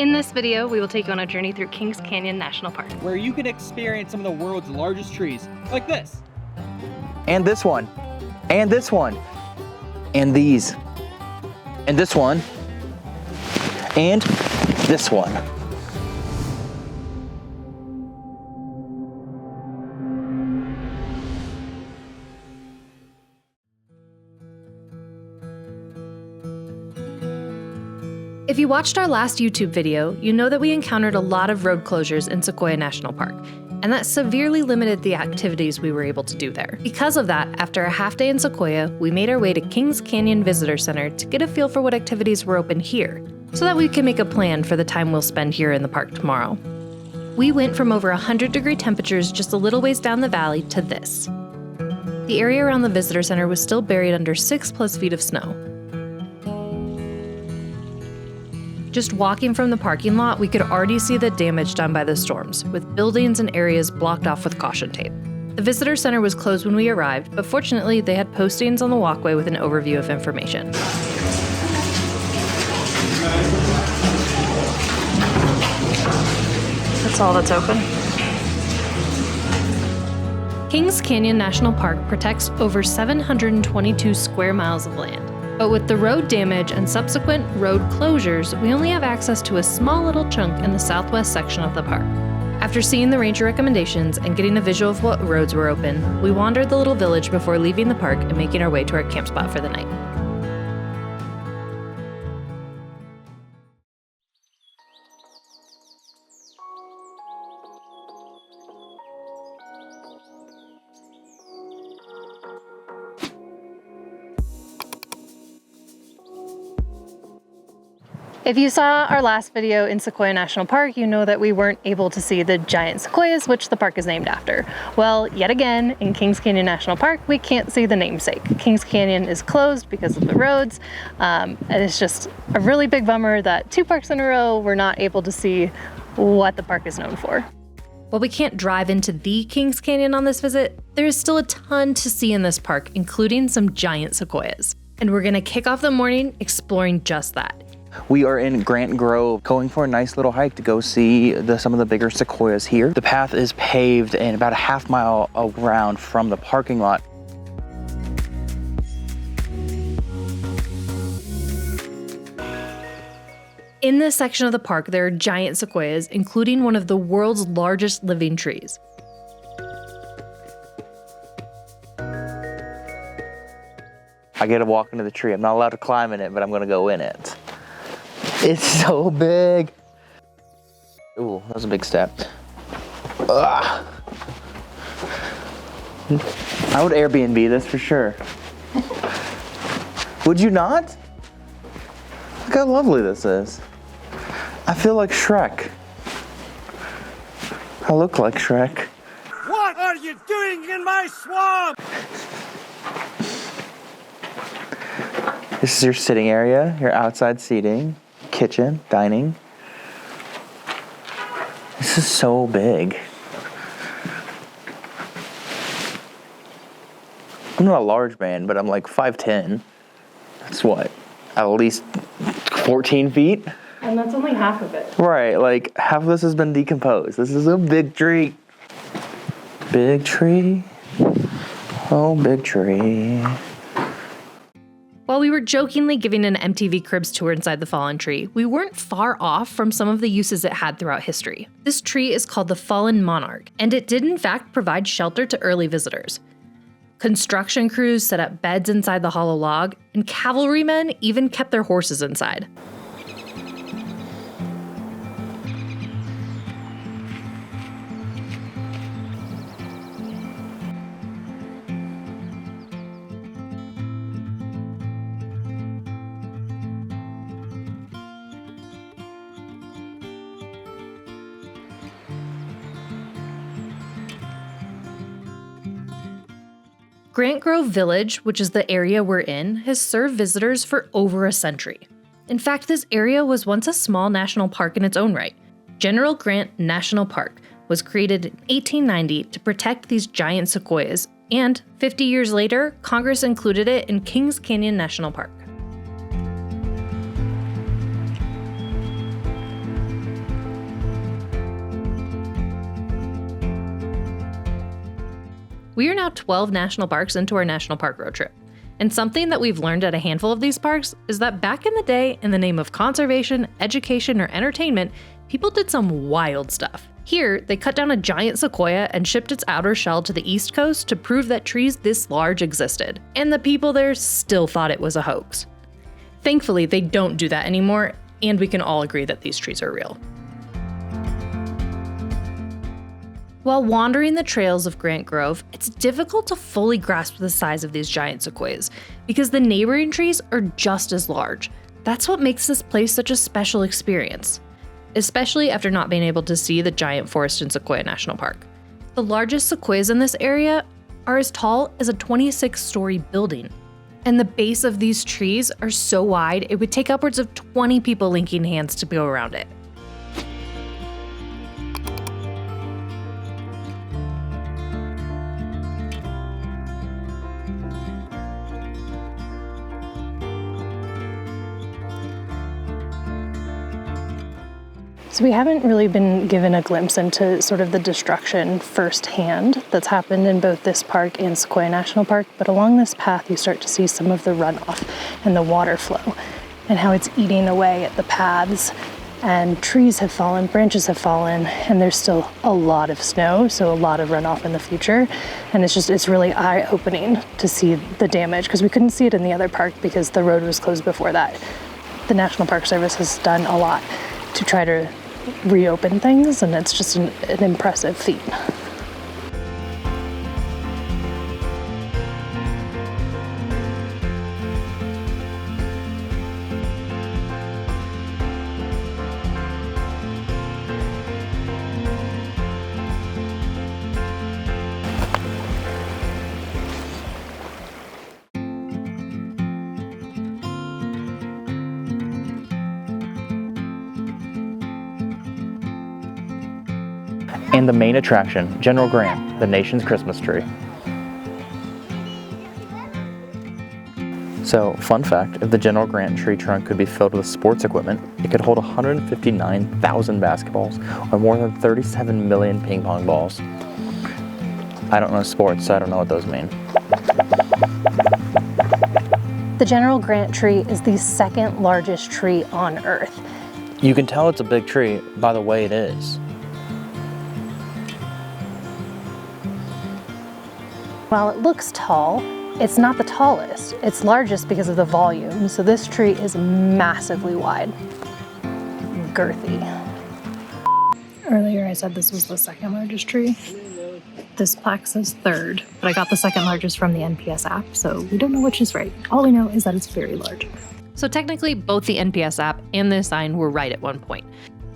In this video, we will take you on a journey through Kings Canyon National Park, where you can experience some of the world's largest trees, like this. And this one. And this one. And these. And this one. And this one. If you watched our last YouTube video, you know that we encountered a lot of road closures in Sequoia National Park, and that severely limited the activities we were able to do there. Because of that, after a half day in Sequoia, we made our way to Kings Canyon Visitor Center to get a feel for what activities were open here, so that we can make a plan for the time we'll spend here in the park tomorrow. We went from over 100-degree temperatures just a little ways down the valley to this. The area around the visitor center was still buried under 6+ feet of snow. Just walking from the parking lot, we could already see the damage done by the storms, with buildings and areas blocked off with caution tape. The visitor center was closed when we arrived, but fortunately they had postings on the walkway with an overview of information. That's all that's open. Kings Canyon National Park protects over 722 square miles of land. But with the road damage and subsequent road closures, we only have access to a small little chunk in the southwest section of the park. After seeing the ranger recommendations and getting a visual of what roads were open, we wandered the little village before leaving the park and making our way to our camp spot for the night. If you saw our last video in Sequoia National Park, you know that we weren't able to see the giant sequoias, which the park is named after. Well, yet again, in Kings Canyon National Park, we can't see the namesake. Kings Canyon is closed because of the roads. And it's just a really big bummer that 2 parks in a row we're not able to see what the park is known for. While we can't drive into the Kings Canyon on this visit, there is still a ton to see in this park, including some giant sequoias. And we're gonna kick off the morning exploring just that. We are in Grant Grove, going for a nice little hike to go see some of the bigger sequoias here. The path is paved and about a half mile around from the parking lot. In this section of the park, there are giant sequoias, including one of the world's largest living trees. I get to walk into the tree. I'm not allowed to climb in it, but I'm gonna go in it. It's so big. Ooh, that was a big step. Ugh. I would Airbnb this for sure. Would you not? Look how lovely this is. I feel like Shrek. I look like Shrek. What are you doing in my swamp? This is your sitting area, your outside seating. Kitchen, dining. This is so big. I'm not a large man, but I'm like 5'10". That's what? At least 14 feet? And that's only half of it. Right, like half of this has been decomposed. This is a big tree. Big tree. Oh, big tree. While we were jokingly giving an MTV Cribs tour inside the fallen tree, we weren't far off from some of the uses it had throughout history. This tree is called the Fallen Monarch, and it did in fact provide shelter to early visitors. Construction crews set up beds inside the hollow log, and cavalrymen even kept their horses inside. Grant Grove Village, which is the area we're in, has served visitors for over a century. In fact, this area was once a small national park in its own right. General Grant National Park was created in 1890 to protect these giant sequoias, and 50 years later, Congress included it in Kings Canyon National Park. We are now 12 national parks into our national park road trip. And something that we've learned at a handful of these parks is that back in the day, in the name of conservation, education, or entertainment, people did some wild stuff. Here, they cut down a giant sequoia and shipped its outer shell to the East Coast to prove that trees this large existed. And the people there still thought it was a hoax. Thankfully, they don't do that anymore, and we can all agree that these trees are real. While wandering the trails of Grant Grove, it's difficult to fully grasp the size of these giant sequoias because the neighboring trees are just as large. That's what makes this place such a special experience, especially after not being able to see the giant forest in Sequoia National Park. The largest sequoias in this area are as tall as a 26-story building, and the base of these trees are so wide it would take upwards of 20 people linking hands to go around it. So we haven't really been given a glimpse into sort of the destruction firsthand that's happened in both this park and Sequoia National Park, but along this path you start to see some of the runoff and the water flow and how it's eating away at the paths, and trees have fallen, branches have fallen, and there's still a lot of snow, so a lot of runoff in the future. And it's really eye-opening to see the damage, because we couldn't see it in the other park because the road was closed before that. The National Park Service has done a lot to try to reopen things, and it's just an impressive feat. And the main attraction, General Grant, the nation's Christmas tree. So, fun fact, if the General Grant tree trunk could be filled with sports equipment, it could hold 159,000 basketballs or more than 37 million ping pong balls. I don't know sports, so I don't know what those mean. The General Grant tree is the second largest tree on Earth. You can tell it's a big tree by the way it is. While it looks tall, it's not the tallest. It's largest because of the volume. So this tree is massively wide, girthy. Earlier I said this was the second largest tree. This plaque says third, but I got the second largest from the NPS app, so we don't know which is right. All we know is that it's very large. So technically, both the NPS app and this sign were right at one point.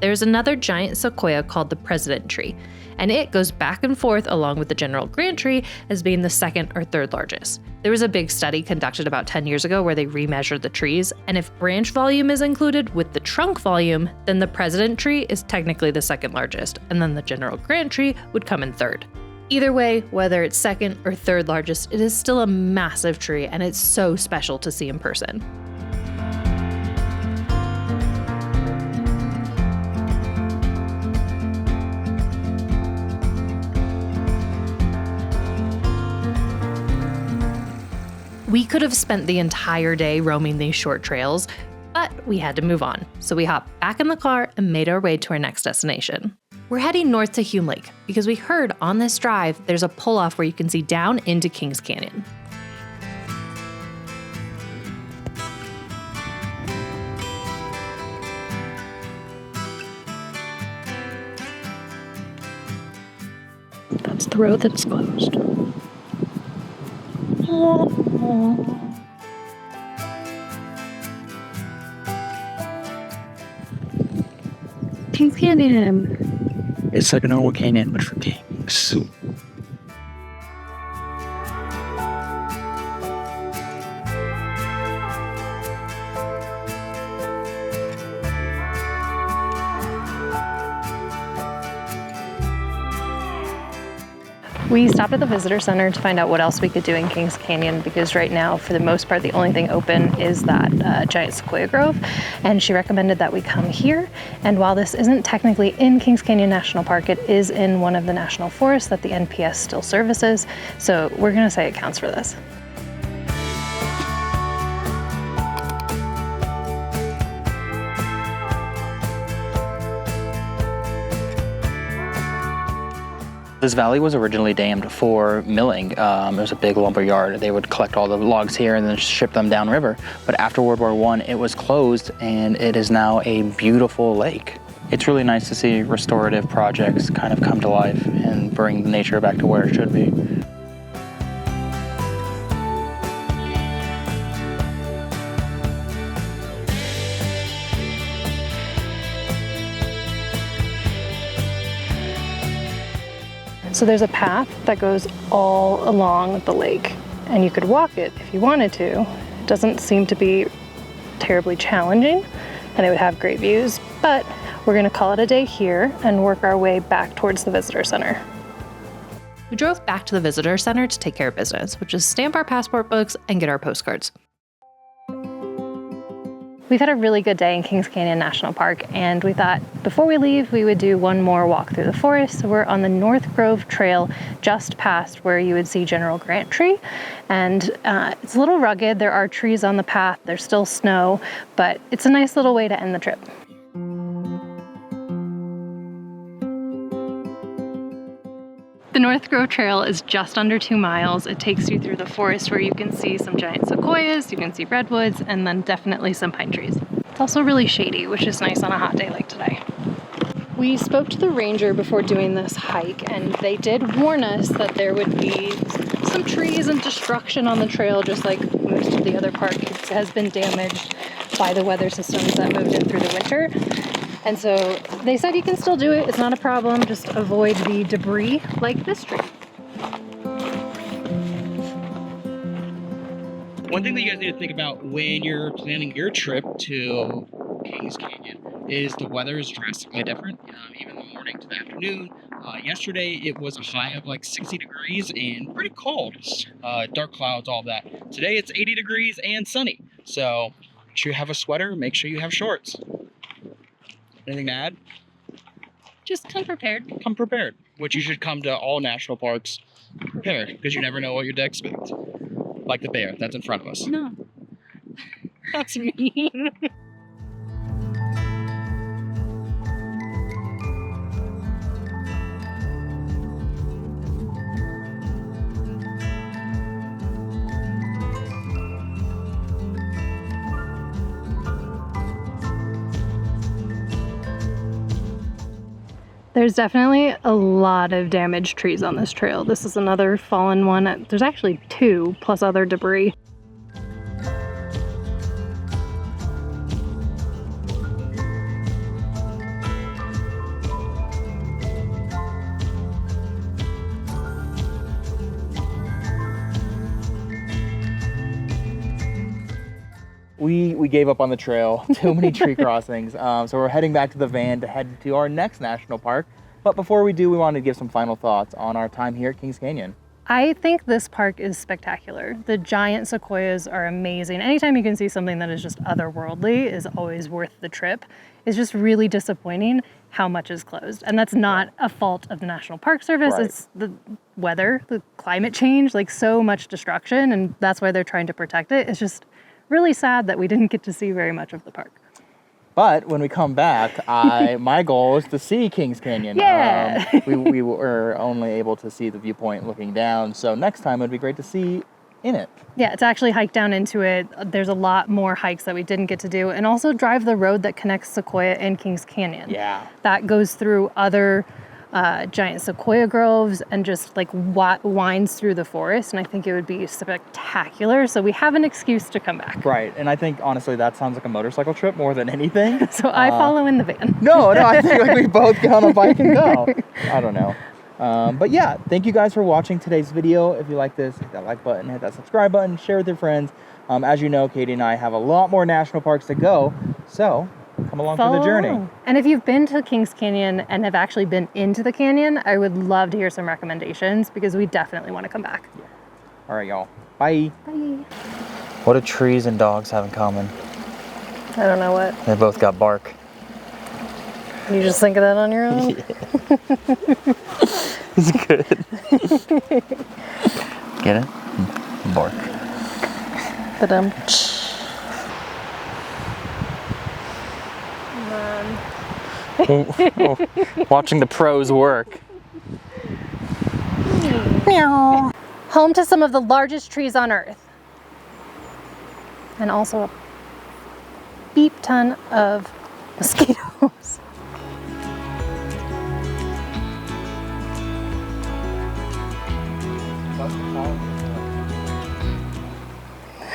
There's another giant sequoia called the President Tree, and it goes back and forth along with the General Grant Tree as being the second or third largest. There was a big study conducted about 10 years ago where they remeasured the trees, and if branch volume is included with the trunk volume, then the President Tree is technically the second largest, and then the General Grant Tree would come in third. Either way, whether it's second or third largest, it is still a massive tree, and it's so special to see in person. We could have spent the entire day roaming these short trails, but we had to move on. So we hopped back in the car and made our way to our next destination. We're heading north to Hume Lake because we heard on this drive there's a pull-off where you can see down into Kings Canyon. That's the road that's closed. Kings Canyon. It's like a normal canyon, but for kings. We stopped at the visitor center to find out what else we could do in Kings Canyon, because right now, for the most part, the only thing open is that giant sequoia grove, and she recommended that we come here. And while this isn't technically in Kings Canyon National Park, it is in one of the national forests that the NPS still services, so we're gonna say it counts for this. This valley was originally dammed for milling. It was a big lumber yard. They would collect all the logs here and then ship them downriver. But after World War I, it was closed and it is now a beautiful lake. It's really nice to see restorative projects kind of come to life and bring nature back to where it should be. So there's a path that goes all along the lake, and you could walk it if you wanted to. It doesn't seem to be terribly challenging, and it would have great views, but we're gonna call it a day here and work our way back towards the visitor center. We drove back to the visitor center to take care of business, which is stamp our passport books and get our postcards. We've had a really good day in Kings Canyon National Park, and we thought before we leave, we would do one more walk through the forest. So we're on the North Grove Trail, just past where you would see General Grant Tree. And it's a little rugged. There are trees on the path. There's still snow, but it's a nice little way to end the trip. The North Grove Trail is just under 2 miles. It takes you through the forest where you can see some giant sequoias, you can see redwoods, and then definitely some pine trees. It's also really shady, which is nice on a hot day like today. We spoke to the ranger before doing this hike, and they did warn us that there would be some trees and destruction on the trail, just like most of the other park has been damaged by the weather systems that moved in through the winter. And so they said you can still do it, it's not a problem, just avoid the debris like this tree. One thing that you guys need to think about when you're planning your trip to Kings Canyon is the weather is drastically different, even the morning to the afternoon. Yesterday it was a high of like 60 degrees and pretty cold, dark clouds, all that. Today it's 80 degrees and sunny, so make sure you have a sweater, make sure you have shorts. Anything to add? Just come prepared. Come prepared, which you should come to all national parks prepared, because you never know what you're to expect. Like the bear that's in front of us. No, that's mean. There's definitely a lot of damaged trees on this trail. This is another fallen one. There's actually 2 plus other debris. We gave up on the trail, too many tree crossings. So we're heading back to the van to head to our next national park. But before we do, we wanted to give some final thoughts on our time here at Kings Canyon. I think this park is spectacular. The giant sequoias are amazing. Anytime you can see something that is just otherworldly is always worth the trip. It's just really disappointing how much is closed. And that's not a fault of the National Park Service. Right. It's the weather, the climate change, like so much destruction, and that's why they're trying to protect it. It's just really sad that we didn't get to see very much of the park. But when we come back, my goal is to see Kings Canyon. Yeah. We were only able to see the viewpoint looking down, so next time it'd be great to see in it. Yeah, it's actually hike down into it. There's a lot more hikes that we didn't get to do, and also drive the road that connects Sequoia and Kings Canyon. Yeah. That goes through other giant sequoia groves and just like winds through the forest, and I think it would be spectacular. So we have an excuse to come back. Right, and I think honestly that sounds like a motorcycle trip more than anything. So I follow in the van. No, I think like we both get on a bike and go. I don't know. But yeah, thank you guys for watching today's video. If you like this, hit that like button, hit that subscribe button, share with your friends. As you know, Katie and I have a lot more national parks to go, so Come along for the journey. along. And if you've been to Kings Canyon and have actually been into the canyon, I would love to hear some recommendations because we definitely want to come back. All right, y'all. Bye. Bye. What do trees and dogs have in common? I don't know what. They both got bark. You just think of that on your own? It's good. Get it? Bark. But Watching the pros work. home to some of the largest trees on Earth. And also a beep ton of mosquitoes.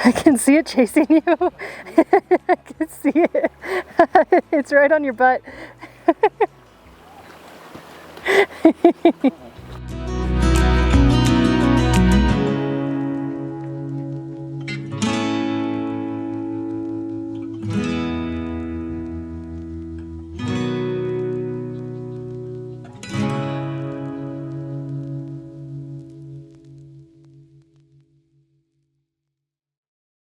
I can see it chasing you. I can see it. It's right on your butt.